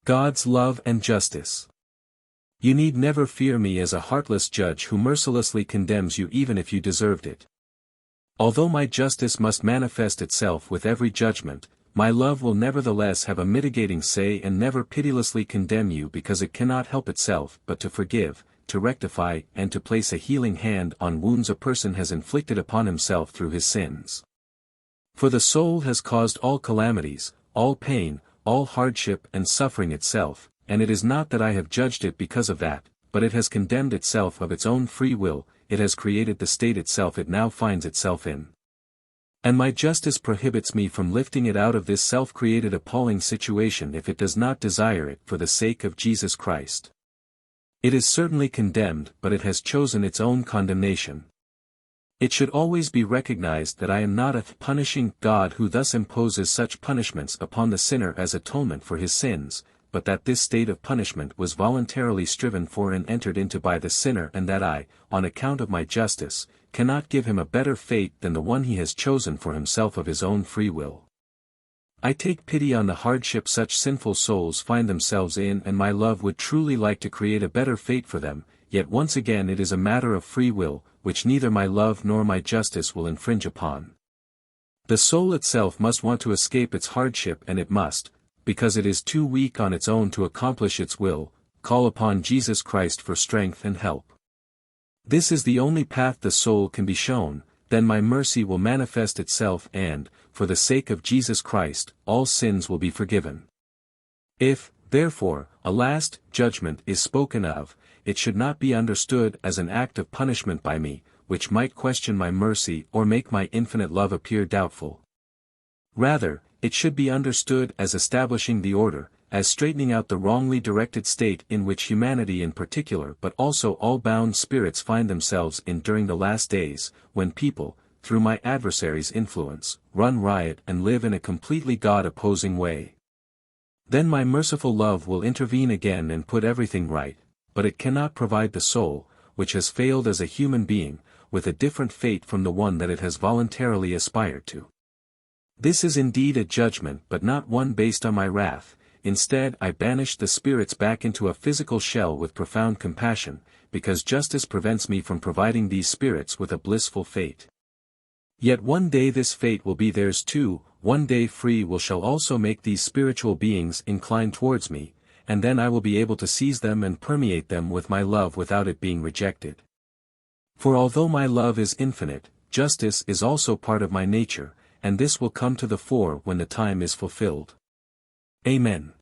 God's love and justice. You need never fear me as a heartless judge who mercilessly condemns you even if you deserved it. Although my justice must manifest itself with every judgment, my love will nevertheless have a mitigating say and never pitilessly condemn you because it cannot help itself but to forgive, to rectify and to place a healing hand on wounds a person has inflicted upon himself through his sins. For the soul has caused all calamities, all pain, all hardship and suffering itself, and it is not that I have judged it because of that, but it has condemned itself of its own free will, it has created the state itself it now finds itself in. And my justice prohibits me from lifting it out of this self-created appalling situation if it does not desire it for the sake of Jesus Christ. It is certainly condemned, but it has chosen its own condemnation. It should always be recognized that I am not a punishing God who thus imposes such punishments upon the sinner as atonement for his sins, but that this state of punishment was voluntarily striven for and entered into by the sinner and that I, on account of my justice, cannot give him a better fate than the one he has chosen for himself of his own free will. I take pity on the hardship such sinful souls find themselves in, and my love would truly like to create a better fate for them, yet once again it is a matter of free will, which neither my love nor my justice will infringe upon. The soul itself must want to escape its hardship, and it must, because it is too weak on its own to accomplish its will, call upon Jesus Christ for strength and help. This is the only path the soul can be shown, then my mercy will manifest itself and, for the sake of Jesus Christ, all sins will be forgiven. If, therefore, a last judgment is spoken of, it should not be understood as an act of punishment by me, which might question my mercy or make my infinite love appear doubtful. Rather, it should be understood as establishing the order, as straightening out the wrongly directed state in which humanity in particular but also all bound spirits find themselves in during the last days, when people, through my adversary's influence, run riot and live in a completely God-opposing way. Then my merciful love will intervene again and put everything right, but it cannot provide the soul, which has failed as a human being, with a different fate from the one that it has voluntarily aspired to. This is indeed a judgment but not one based on my wrath. Instead I banish the spirits back into a physical shell with profound compassion, because justice prevents me from providing these spirits with a blissful fate. Yet one day this fate will be theirs too, one day free will shall also make these spiritual beings incline towards me, and then I will be able to seize them and permeate them with my love without it being rejected. For although my love is infinite, justice is also part of my nature, and this will come to the fore when the time is fulfilled. Amen.